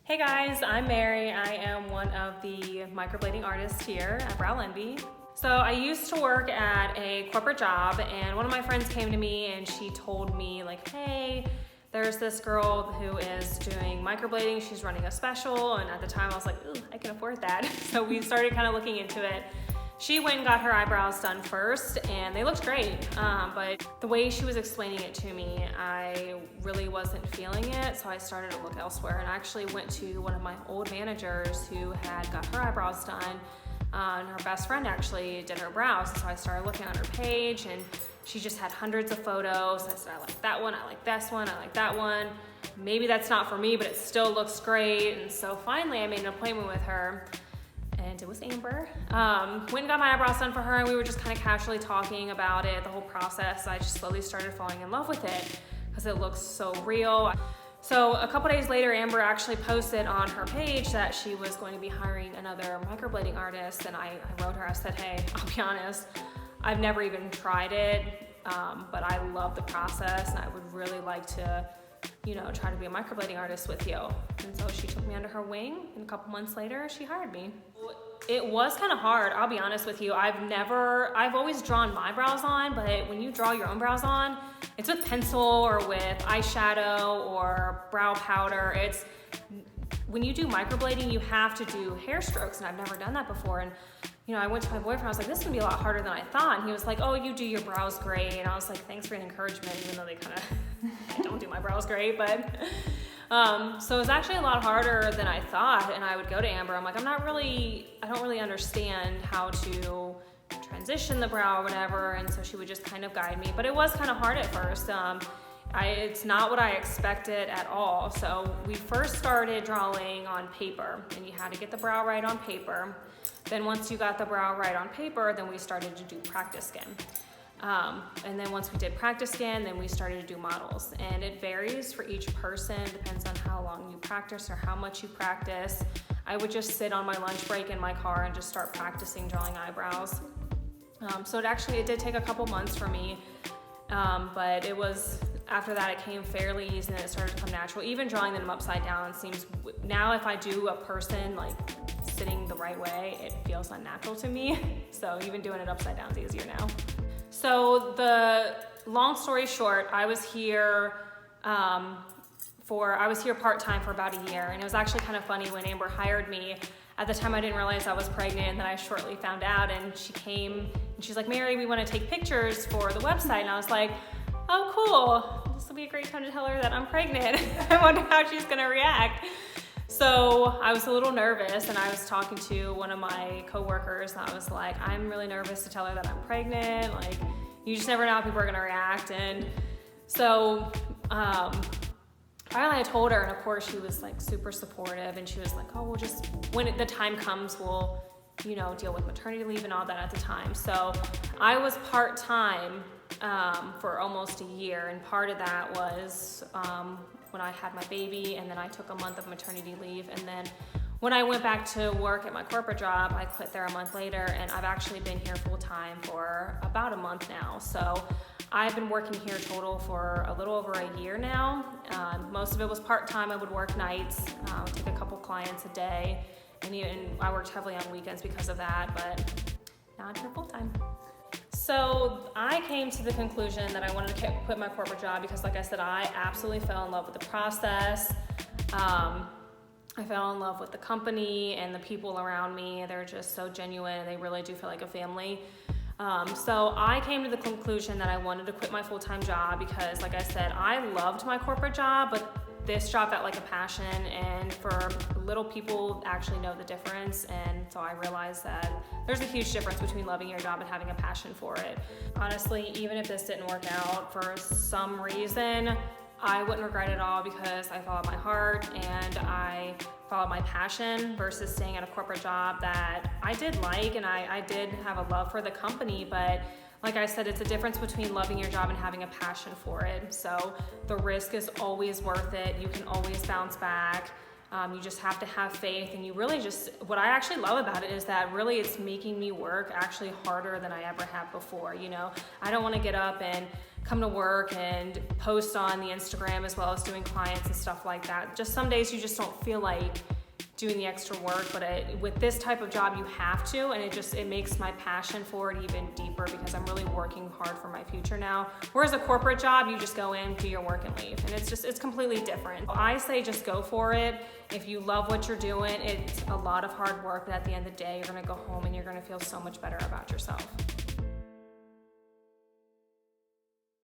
Hey guys, I'm Mary. I am one of the microblading artists here at Brow Envy. So I used to work at a corporate job, and one of my friends came to me and she told me like, hey, there's this girl who is doing microblading. She's running a special, and at the time I was like, ooh, I can afford that. So we started kind of looking into it. She went and got her eyebrows done first, and they looked great, but the way she was explaining it to me, I really wasn't feeling it, so I started to look elsewhere, and I actually went to one of my old managers who had got her eyebrows done, and her best friend actually did her brows, so I started looking on her page, and she just had hundreds of photos. I said, I like that one, I like this one, I like that one. Maybe that's not for me, but it still looks great, and so finally I made an appointment with her. And it was Amber. Went and got my eyebrows done for her, and we were just kind of casually talking about it, the whole process. I just slowly started falling in love with it because it looks so real. So a couple days later, Amber actually posted on her page that she was going to be hiring another microblading artist, and I wrote her, I said, hey, I'll be honest, I've never even tried it, but I love the process, and I would really like to try to be a microblading artist with you. And so she took me under her wing, and a couple months later, she hired me. It was kind of hard, I'll be honest with you. I've always drawn my brows on, but when you draw your own brows on, it's with pencil or with eyeshadow or brow powder. When you do microblading, you have to do hair strokes, and I've never done that before. And I went to my boyfriend, I was like, this is gonna be a lot harder than I thought. And he was like, oh, you do your brows great. And I was like, thanks for the encouragement, even though they kind of, I don't do my brows great, but. So it was actually a lot harder than I thought. And I would go to Amber, I'm like, I don't really understand how to transition the brow or whatever. And so she would just kind of guide me, but it was kind of hard at first. It's not what I expected at all. So we first started drawing on paper, and you had to get the brow right on paper. Then once you got the brow right on paper, then we started to do practice skin. And then once we did practice skin, then we started to do models. And it varies for each person, depends on how long you practice or how much you practice. I would just sit on my lunch break in my car and just start practicing drawing eyebrows. So it did take a couple months for me, but after that it came fairly easy, and it started to come natural. Even drawing them upside down seems, now if I do a person like sitting the right way, it feels unnatural to me. So even doing it upside down is easier now. So the long story short, I was here part-time for about a year, and it was actually kind of funny when Amber hired me. At the time I didn't realize I was pregnant, and then I shortly found out, and she came and she's like, Mary, we want to take pictures for the website. And I was like, oh cool, this will be a great time to tell her that I'm pregnant. I wonder how she's gonna react. So I was a little nervous, and I was talking to one of my coworkers, and I was like, I'm really nervous to tell her that I'm pregnant. Like, you just never know how people are gonna react. And so finally I told her, and of course she was like super supportive, and she was like, oh, we'll just, when the time comes, we'll deal with maternity leave and all that at the time. So I was part-time for almost a year, and part of that was when I had my baby, and then I took a month of maternity leave, and then when I went back to work at my corporate job, I quit there a month later, and I've actually been here full-time for about a month now. So I've been working here total for a little over a year now. Most of it was part-time. I would work nights, take a couple clients a day, and even I worked heavily on weekends because of that, but now I'm here full-time. So I came to the conclusion that I wanted to quit my corporate job because, like I said, I absolutely fell in love with the process. I fell in love with the company and the people around me. They're just so genuine, and they really do feel like a family. So I came to the conclusion that I wanted to quit my full-time job because, like I said, I loved my corporate job, but this job felt like a passion, and for little people actually know the difference. And so I realized that there's a huge difference between loving your job and having a passion for it. Honestly, even if this didn't work out for some reason, I wouldn't regret it at all because I followed my heart and I followed my passion versus staying at a corporate job that I did like, and I did have a love for the company, but like I said, it's a difference between loving your job and having a passion for it. So the risk is always worth it. You can always bounce back. You just have to have faith, and you really just, what I actually love about it is that really it's making me work actually harder than I ever have before. You know, I don't want to get up and come to work and post on the Instagram as well as doing clients and stuff like that. Just some days you just don't feel like doing the extra work, but with this type of job you have to, and it makes my passion for it even deeper because I'm really working hard for my future now. Whereas a corporate job, you just go in, do your work and leave, and it's completely different. I say just go for it. If you love what you're doing, it's a lot of hard work, but at the end of the day, you're gonna go home and you're gonna feel so much better about yourself.